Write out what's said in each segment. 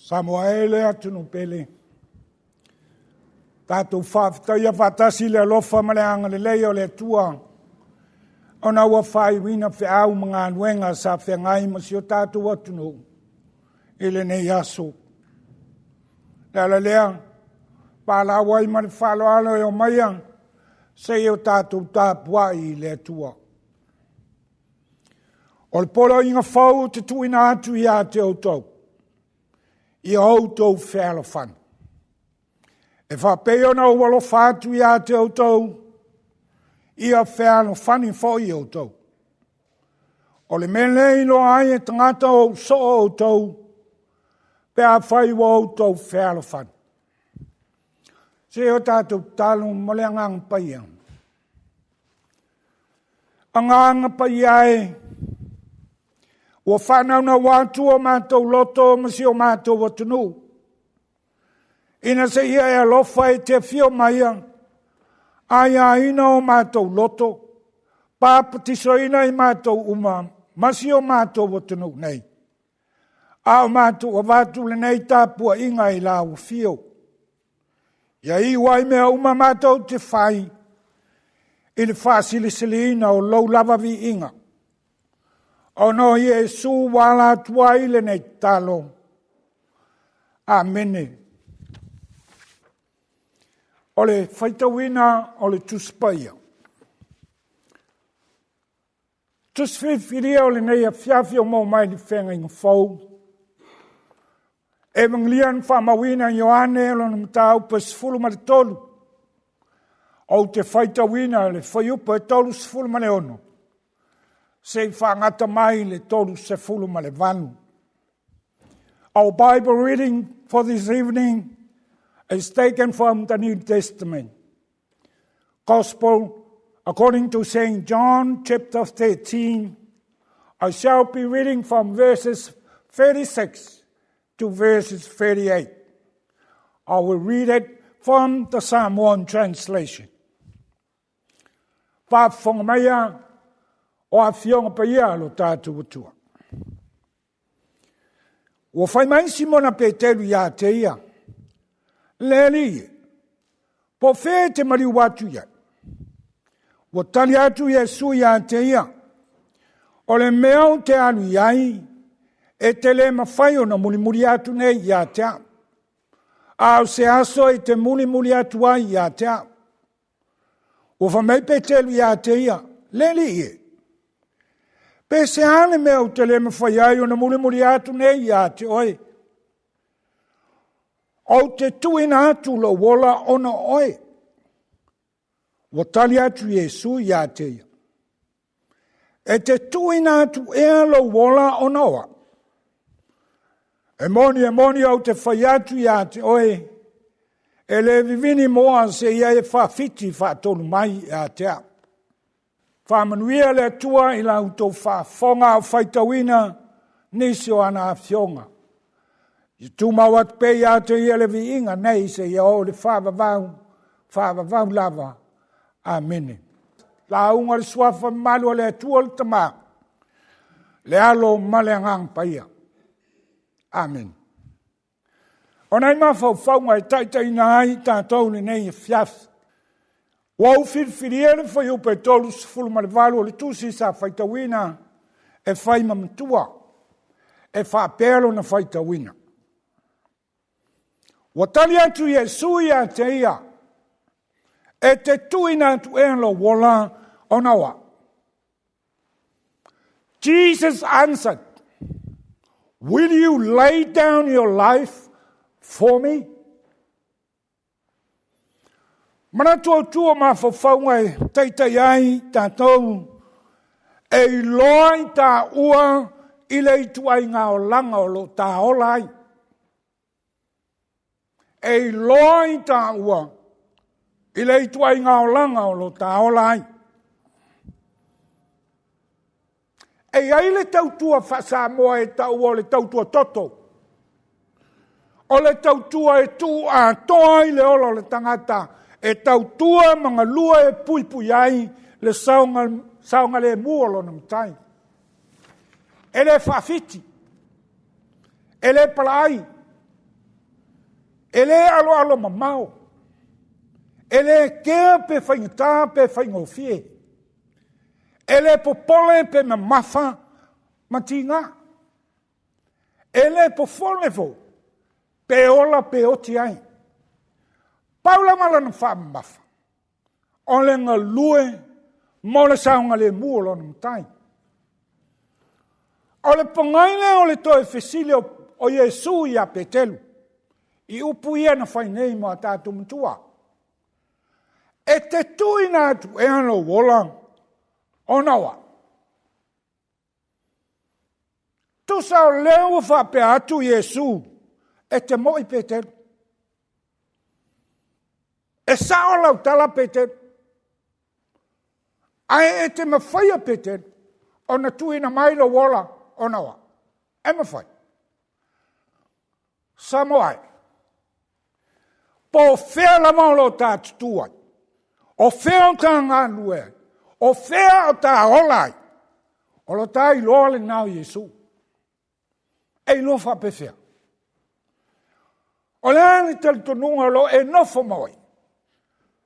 Samoa ele atunu pele. Tātou whāwhitaia whātasi le alofa ma le anga le leo le tua. Ona ua whai wina whi au mga anuenga sa whengai ma si o tātou atunu. Ele nei aso. Lea lea, pāla wai ma le whalo alo e o maia, se o tātou tāpua i le tua. O le polo inga whau te tuina atu i a te autou. I autou whēlo whanu. E whapeo na o walo whātu i a te autou, i a whēlo whani fo i autou. O le mele ino ai e tangata o so autou, pe a whai wa autou whēlo whanu. Se o tātou tālu mole angang paia. Angang paia e, ua whanau na wātu o mātou loto masi o mātou watunu. Ina se ia e alofa e te fio maia, aia ina o mātou loto, pāpatiso ina i mātou uma, masi o mātou watunu nei. A o mātou o vātu le nei tāpua inga i la u fio. Ia i wai mea uma mātou te whai, i le whasilisili o lau lava vi inga. O no Yesu wala tuai le nei talo. Amene. O le whaitawina o le tuspaia. Tuswhiwhiria o le nei a fiafi o mau mai li whenga inga whau. Evangelian whamawina Ioane o lana matau pas fulu ma le tolu. O te whaitawina le whaiupa e tolu sfulu ma le ono. Se whangata mai le tolu se fulu ma le vanu. Our Bible reading for this evening is taken from the New Testament. Gospel according to St. John chapter 13. I shall be reading from verses 36 to verses 38. I will read it from the Samoan translation. Whāwhongamaya o a fionga pa ia lo tātou atua. Ua whai mai simona pe telu ia te ia. Leli ie. Po whē te mari watu ia. Ua tali atu Yesu ia te ia. O le mea te anu iai. E te le mawhai o na mulimuli atu nei ia te a. Au se aso e te mulimuli atu ai ia te a. Ua whai mai pe telu ia te ia. Leli ie. Pese ane mea o te le mawhai ai o na mulimuli atu nei ia te oe. O te tuina atu lo wola ona oe. Wa tali atu Yesu ia te ia. E te tuina atu ea lo wola ona oa. E moni au te whai atu ia te oe. E le vivini moa se ia e whawhiti whaatonu mai ia te a. Whamanuia le atua i la utou whaafonga o whaitawina nisi o ana a fionga. I tūmawat pe ia te ia le vi inga nei se ia o le whaavavau lava. Amene. La unga le swafa malu le atua le tama. Le alo male ngang pa ia. Amen. O nei mawhauwhaunga e taitai na ai tātou ni nei e fiaf. Wau whiriwhiria le whai upe tolu sifulu ma le walu o le tusi sa whaitawina e whai mamatua. E whaapelo na whaitawina. Wa tali atu Yesu ia te ia. E te tuina atu e lo wola o nawa. Jesus answered, "Will you lay down your life for me?" Mana tua ma whawhaunga e teitai ai tātou e loa i tā ua i le ituai ngā o langa o lo tā olai. E loa i tā ua i le ituai ngā o langa o lo tā olai. E ai le tautua whasamoa e tau o le tautua toto. O le tautua e tū a toa i le olo le tangata. E tautua mga lua e pui ai le saunga le muolo na mtai. E le whawhiti. E le palai. Ele alo mamau. Ele kea pe whaingata pe whaingofie. Ele popole pe mamafa matinga. Ele pofolevo pe ola pe oti ai. Paula malana wha mafa. Ole ngā lue mole saunga le muolo na mtai. Ole pangaine ole toe fesile o Yesu ia petelu. I upu ia na whainei mo a tātu mtua. E te tuina atu e ano wola onawa. Tusa o leo whape atu Yesu e te moi petelu. E sao lau tala petelu. Ai e te mawhaia petelu. O na tuina mai lo wola onawa. E mawhai. Samoa. Po whea la maulo tātu tuai. O whea o tā ngā lue. O whea o tā olai. O lo tā i loa le nao Yesu. E lo wha pe whea. O le ani tali tonunga lo e nofo moi.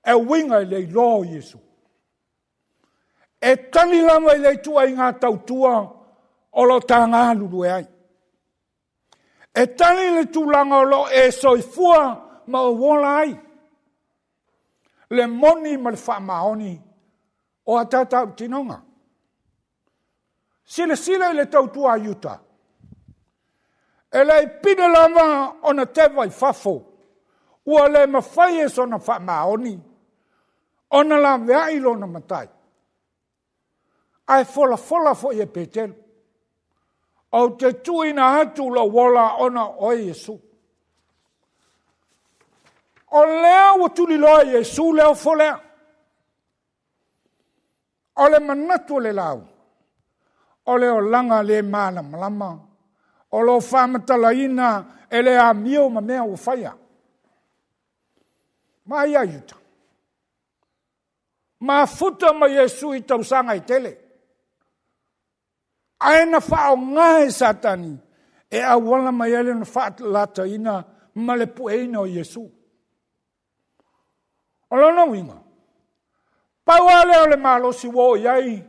E winga i le loa Yesu. E tani lama i le tua i ngā tautua o lo tā ngā lulue ai. E tani le tūlanga o lo e soifua ma o wola ai. Le moni ma le whaamaoni o a tātau tinonga. Sile i le tautua a Utah. E le pide lama o na tewa i fafo. Ua le mawhai e so na whaamaoni. O na la vea ilo na matai. Ai fola fo i e petelu. O te tuina atu la wola ona o Yesu. O leo o tuli loa Yesu leo folea. O le manatu le lau. O leo langa le mana malama. O lo whamatala ina e le a mio ma mea o whaia. Ma ia yuta. Ma futa ma Yesu i tausanga i tele. Aina whao ngai satani. E a wala mai ele na whaatalata ina ma le pueina o Yesu. O lona winga. Pauale o le malo si wo iai.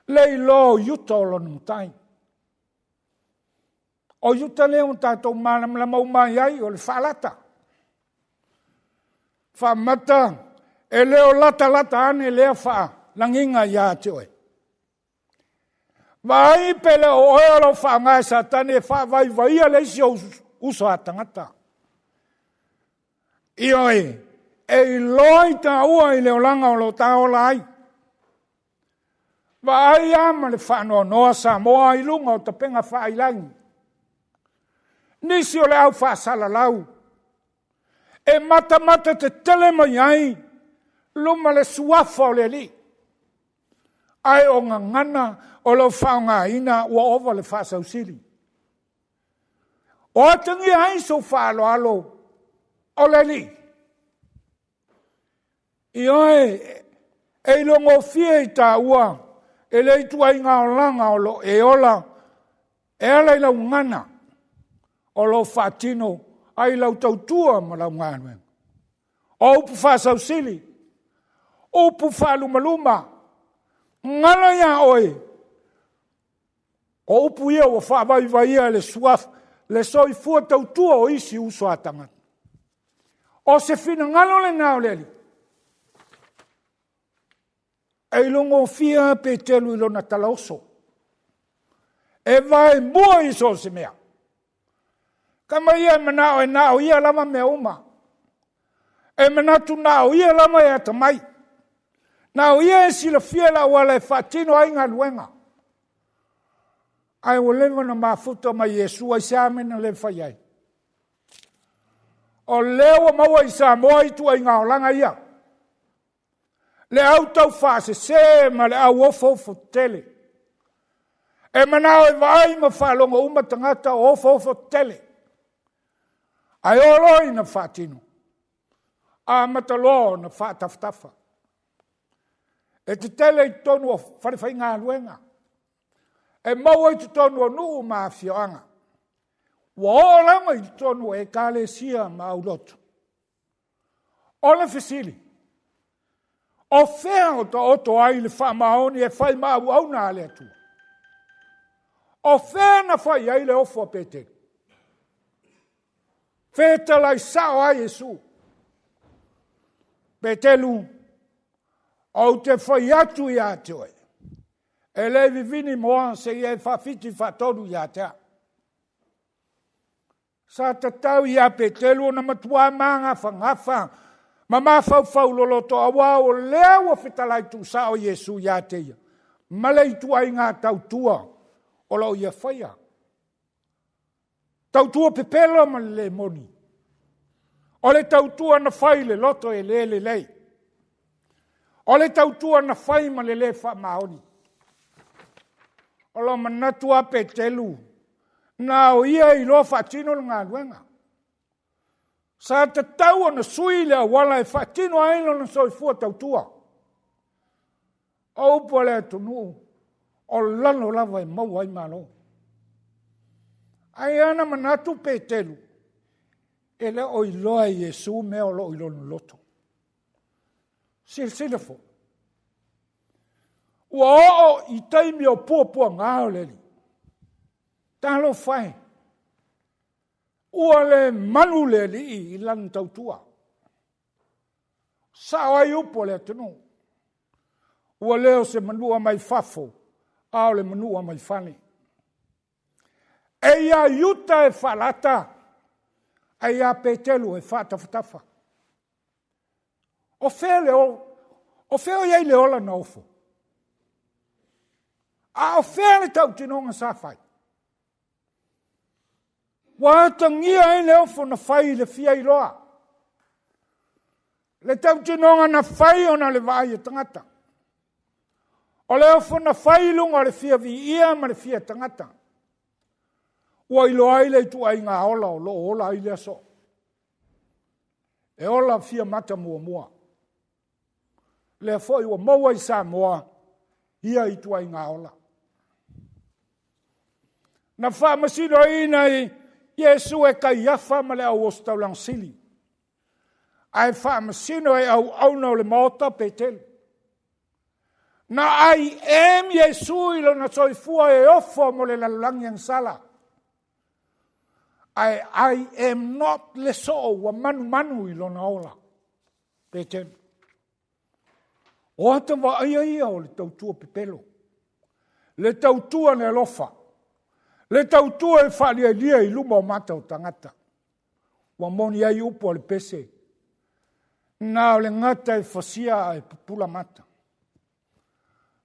Le lo yuta o lona mutai. O yuta le un tatou manam la mau mai ai o le whaalata. Whaamata. E leo lata ane lea wha. Langinga ia te oe. Vai pele o olo whaangai satane wha vai le si o uso a tangata. I oe, e loi ta ua i leo langa o lo ta ola ai. Vai ama le whaanoa noa Samoa i lunga o ta penga wha i langi. Nisi o le au wha sala lau. E mata te tele mai ai, luma le suafa o le li. Ai o ngana o lo whaunga ina ua ova le whaasau siri. O atangi ai so whaalo alo o le li. I oe, e longo fie i tā ua, e le itua i ngā o langa o lo e ola, e ala i lau ngana o lo whaatino, ai lau tautua ma lau ngānue. O upu whaasau siri, upu whaalumaluma, ngana ia oe, o upu ia o whaavai ia le suaf, le soi fua tautua o isi uso atanga. O se fina ngalo le nao leli. E longo fia pe telu ilo na talaoso. E vai mua iso se mea. Kama ia manao e nao ia lama mea uma. E manatu nao ia lama e atamai. Nao ia e sila fia la wale fatino ai ngā luenga. Ai o lewa na mafuta ma Yesu ai seame na le whaiai. O lewa maua i Samoa i tua i ngā olanga ia. Le au tau whaase se ma le au ofo tele. E manao e vai ma whalonga uma tangata ofo tele. Ai olo i na whaatino. A matalo na whaataftafa. E te tele i tonu o wharewhai ngā luenga. E maua i te tonu o nuu maa whioanga. Wa ola mai tonu e kale sia ma ulotu. Ola fesili. O fea o ta oto ai le wha maoni e whai mau au nā le atua. O fea na whai ai le ofo pete. Feta lai sao ai Jesu. Petelu. O te whai atu i atoe. E le vivini moa se i e whawhiti whatoru i atea. Sa tatau i a petelu na matua manga whangafa. Mama fau lolo to awa o lea wa fitalai tu sao Yesu ya teia. Malei tua i ngā tautua o lau ia whaia. Tautua pepelo ma le moni. O le tautua na whai le loto e le lei. O le tautua na whai ma le wha maoni. O lo manatua petelu. Na o ia i lo whatino ngā luenga. Sa te tau ana sui lea wala e whatino aino na soifua tautua. Au po lea tunu. O lano lava e mau ai malo. Ai ana manatu petelu. E le o iloa i Yesu mea o lo ilo loto. Sila fo. Ua o i taimi o pua ngāo leli. Talo whai. Ua le manu le li i lan tautua. Sao ai upo le tunu. Ua leo se manua mai fafo. Ao le manua mai fane. E ia yuta e falata. E ia petelu e fatafutafa. O feo iei le ola na ofo. A o feo le tau tinonga sa fai. Wa tangia e le ofo na fai le fia i loa. Le tau tinonga na fai o na le vai e tangata. O le ofo na fai lunga le fia vi ia ma le fia tangata. Ua i loa i le tu ai ngā ola o lo ola i le aso. E ola fia mata mua. Le foi ua maua i Samoa. Ia i tu ai ngā ola. Na wha masino ina i Yesu e kai iafa ma le au ostau langsili. Ai wha masino e au nau le maota petelu. Na ai Yesu ilo na soifua e ofo mo le lalangi ang sala. I am not le so wa manu ilo na ola. Petelu. O ata wa ai o le tautua pepelo. Le tautua ne lofa. Le tautua e whalia i luma o mata o tangata. Wa moni ai upo le pese. Nā o le ngata e whasia e pupula mata.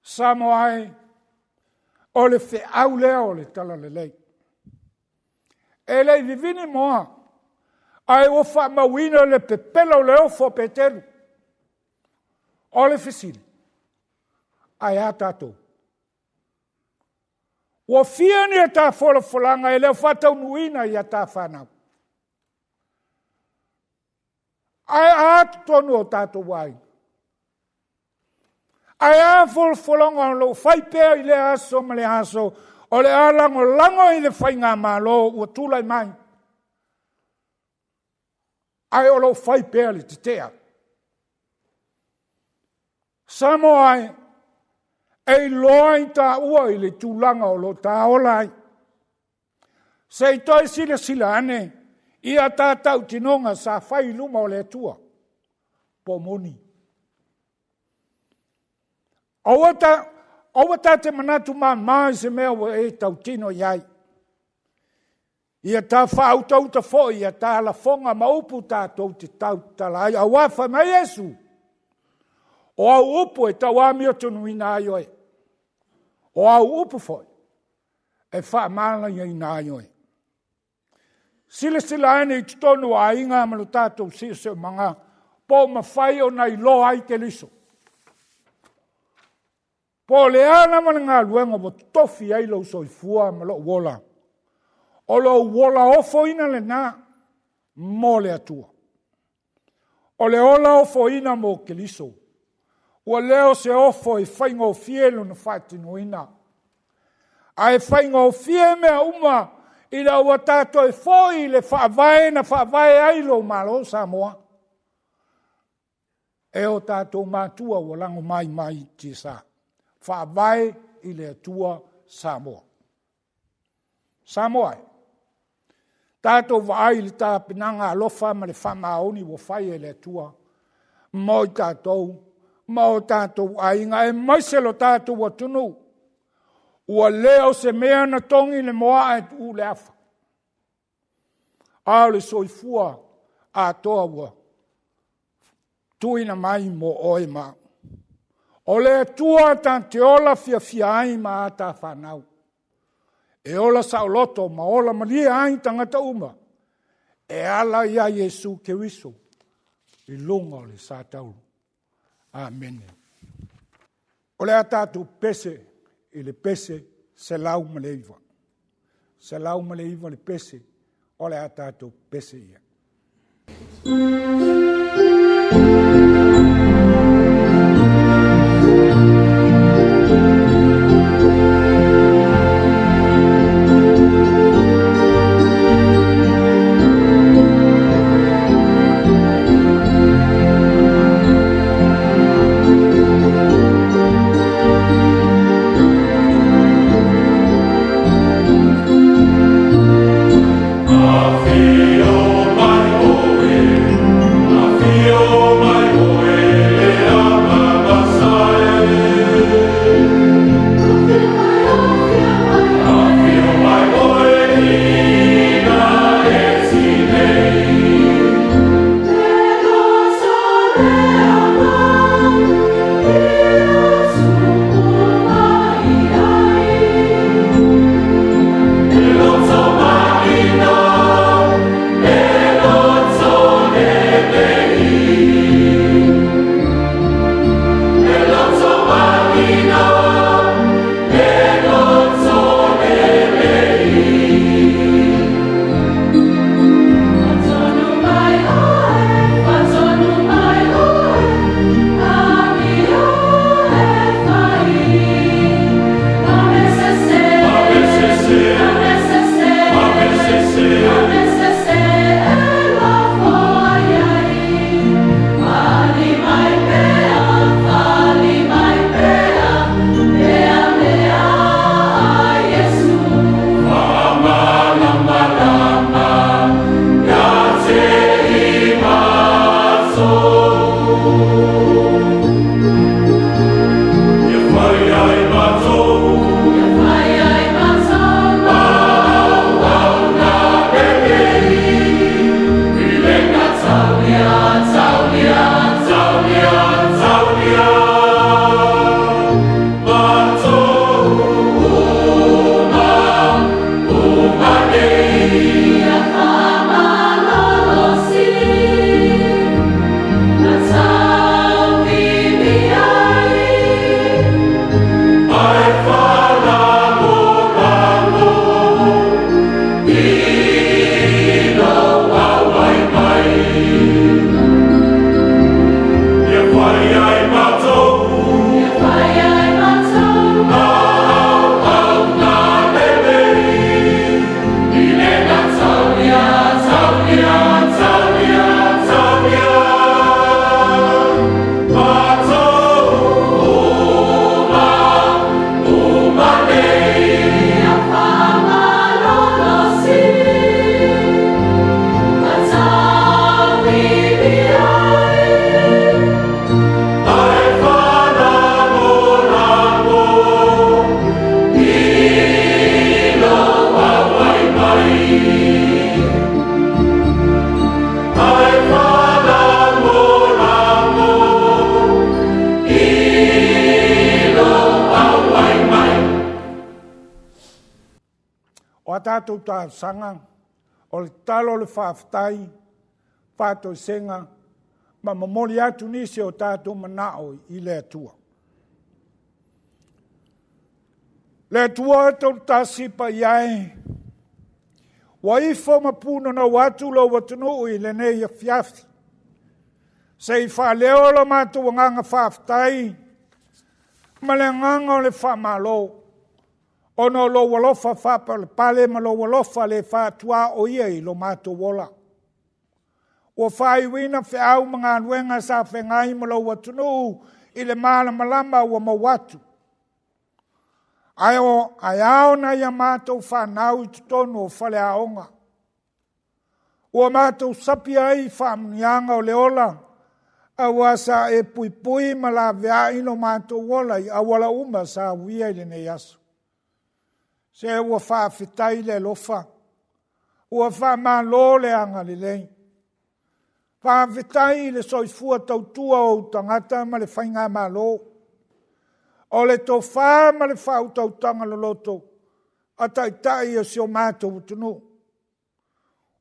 Samoa ai o le whe au lea o le tala le lei. E lei vivini moa. Ai o wha mawina le pepelo le ofo petelu. O le whisili. Ai a tātou. Wa fia ni e tā wholanga e leo whatau nuina i a tā whanau. Ai a tonu o tātou wai. Ai a wholanga o lo whaipea i le aso ma le aso o le alango lango i le whainga malo ua tūlai mai. Ai o lo whaipea le te tea. Samoa ai e loa i tā ua i le tūlanga o lo tā olai. Se i toi sila ane, i a tā tau tinonga sa whai luma o le tua. Po moni. Aua tā te manatu mai se mea wa e tau tino iai. I a tā whautauta fo, i a tā la fonga maupu tātou te tau talai. A wafa mai Yesu. O au upu e tau amio tonu ina aioe. O au upu foi. E wha mala i ina aioe. Sila ane i tutonu a inga manu tātou sise manga. Po ma whai o nei loa i ke liso. Po le ana mana ngā luenga mo tofi ai lau soifua ma lo wola. O lo wola ofo ina le nā. Mo le atua. O le ola ofo ina mo ke liso. Ua leo se ofo i whainga o fielu na whaitinu ina. A e whainga o fie mea uma I la ua tātou e foi le whaavae na whaavae ailo malo Samoa. E o tātou mātua o lango mai tisa. Whaavae i le atua Samoa. Samoa. Tātou vaai le tā pinanga alofa ma le whamaoni wo whai e le atua. Mo tātou ainga e maiselo tātou wa tunu. Ua leo se mea na tongi le moa e tu le afa. A le soifua a toa ua. Tuina mai mo oe ma. O le atua tante ola fia ai ma ata whanau. E ola sauloto ma ola malia ai tangata uma. E ala ia Yesu ke wiso. I lunga o le sātau. Amen. O le atatu pese. I le pese se lau maleiva. Se lau maleiva le pese. O le atatu pese ia. Tātou tā sanga, o le talo le whaafitai, whātou senga, ma mamori atu nisi o tātou manao i le atua. Le atua tau tā sipa iai, wa ifo mapuna na watu lo watunu i le nei Afiafi. Se i whaaleo la mātou nganga whaafitai, ma le nganga o le whaamalo, Ono lo walofa pale ma lo walofa le whātua o ia I lo mātou wola. Ua whai wina whiau mga anuenga sa whengai ma lo watunu I le māla malama ua mawatu. Ai ao na ia mātou whanau I tutonu o whale aonga. Ua mātou sapi ai whamunianga o le ola. Awa sa e pui pui ma la vea ino mātou wola I awala uma sa wia I le nei aso. Se ua whawhitai le lofa. Ua whamalo le anga le lei. Whawhitai le soifua tautua o tangata ma le whainga malo. O le tō wha ma le whau tautanga lo loto. A taitai o sio mātou utunu.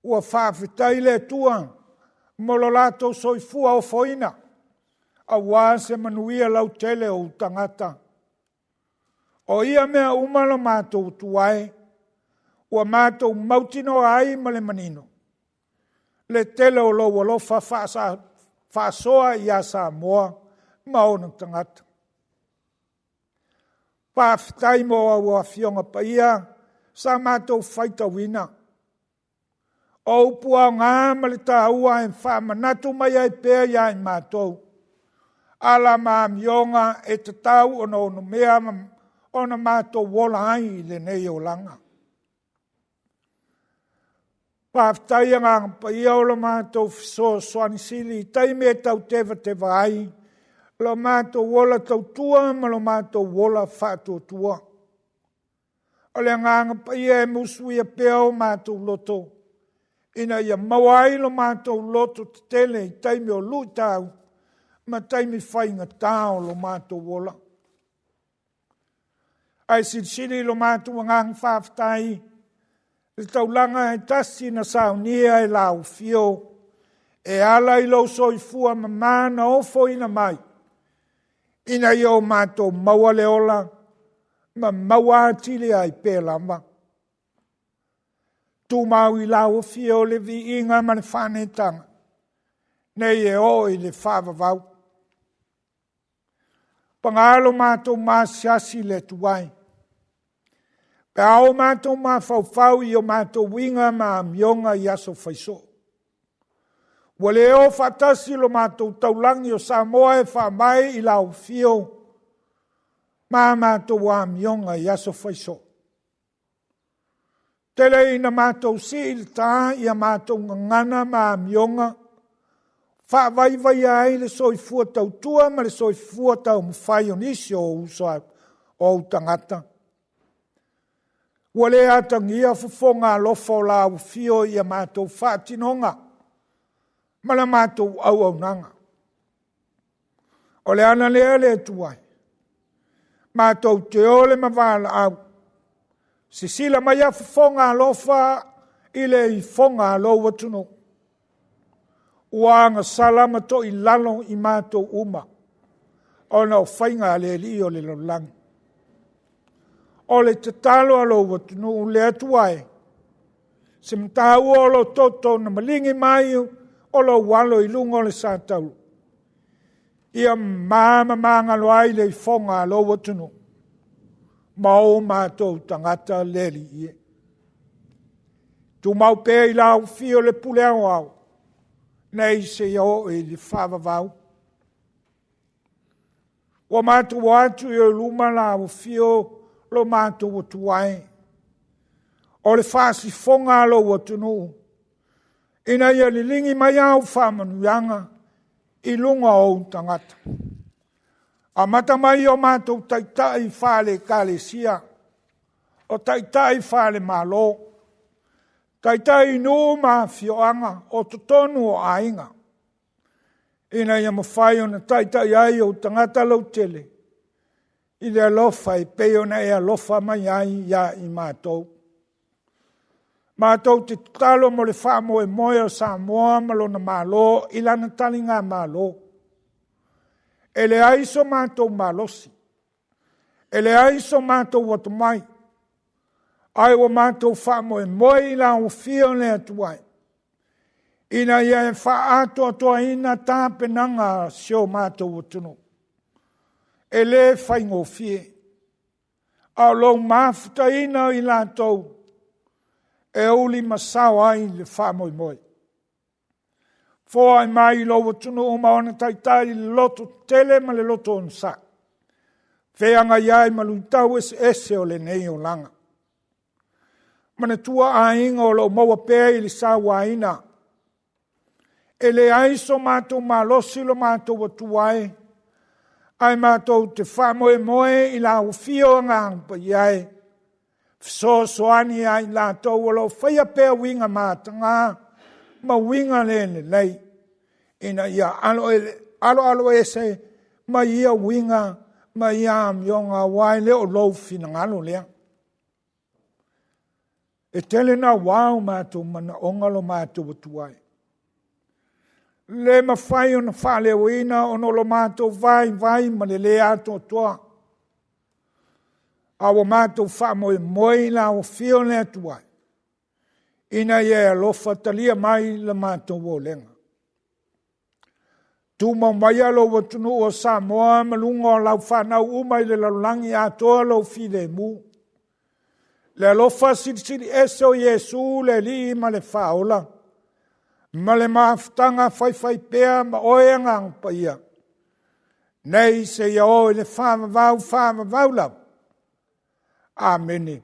Ua whawhitai le tua. Molo lato soifua o foina. A wā se manuia lau tele o tangata. O ia mea umalo mātou tuai. Ua mātou mautino ai ma le manino. Le tele o lo walofa whaasoa I a Samoa. Maona tangata. Pāwhitai mo a ua fionga paia. Sa mātou whaita wina. O upua ngā ma le tāua e whamanatu mai ai pēr ia I mātou. Ala mā mionga e te tau ono mea ona mātou wola ai le nei o langa. Pāwhitai ngā paia o lo mātou fiso soani sili taime e tau tewa ai. Lo mātou wola tau tua ma lo mātou wola whātua tua. O le ngā paia e musui a pēo mātou loto. Ina ia mawai lo mātou loto te tele I taime o lui tau. Ma taime whainga tāo lo mātou wola. Ai siri lo mātua ngang whawhtai. Le taulanga e tasi na saunia e lau fio. E ala I lo soifua ma mana o foina mai. Ina I o mātou maua leola. Ma maua atili ai pēlama. Tu mau I lau fio le vi inga ma le whanetanga. Nei e o I le whawavau. Pangalo mātou māsiasi le tuai. Pe ao mātou mā whauwhau I o mātou winga mā mionga I aso whaiso. Wale o whatasi lo mātou taulangi o Samoa e whamai I lau fio. Mā mātou wā mionga I aso whaiso. Tele ina mātou si il tā I a mātou ngana mā mionga. Whawaiwai ai le soifua tautua ma le soifua tau mwhai o nisi o usa o tangata. Wale atangia fufonga lofo la ufio I a mātou whātinonga. Ma la mātou au nanga. O le ana lea le tuai. Mātou te ole ma wala au. Sisila mai a fufonga lofa I le I fonga lo watuno. Uanga salama to I lalo I mātou uma. O na o whainga le li o le lolangi. O le te talo alo watunu le atuai. Se mtau o lo toto na malingi mai o lo walo I lungo le sātau. Ia māma māngalo ai le I fonga alo watunu. Ma o mātou tangata le li ie. Tu mau pē I lau fio le pule au au. Nei se o I le whawavau. Wa mātou watu I o luma lau fio lo mātou watuai. O le whasi fonga lo watunu. Ina ia li lingi mai au whamanuanga I lunga o tangata. A mata mai o mātou taitai whale kālesia. O taitai whale malo. Taitai nū mā whioanga o totonu o ainga. Ina ia mawhai o na taitai ai o tangata lau tele. I le alofa I peo na e alofa mai ai ia I mātou. Mātou te talo mo le whamo e moe o Samoa malo na malo I lana talinga malo. E le aiso mātou malosi. E le aiso mātou watumai. Ai o mātou whamo e moe I la o fio le atuai. Ina ia e wha ato atoa ina tāpenanga sio mātou watunu. E le whaingo fie. a lo mafutaina i lātou, e uli masau ai le whamoi moi. Fōa ai mai lo watunu o maona taitai le loto tele ma le loto on sa. Wheanga iai ma luitau ese o le nei o langa. Mana tua a inga o lo maua pēa i le sa waina. E le aiso mātou malosi lo mātou watuai. Ai mātou te whamoe moe i la ufio ngāmpa iai. So soani ai lātou o lo whaia pēa winga mātanga. Ma winga le lei. Ina ia alo ese ma ia winga ma ia mionga wai le o lo fina ngalo lea. E tele na wau mātou mana ongalo mātou watuai. Le mawhai o na whale o ina o no lo mātou vai ma le le ato toa. Awa mātou whamoe moi la o fio le atuai. Ina ia lofa talia mai la mātou o lenga. Tu maumaya lo watunu o Samoa malunga o lau whanau umai le laulangi atoa lo file mu. Le alofa siri ese o Yesu le li ma le whaola. Ma le maaftanga whai pēa ma oe ngang paia. Nei se ia o le whamavau lau. Amene.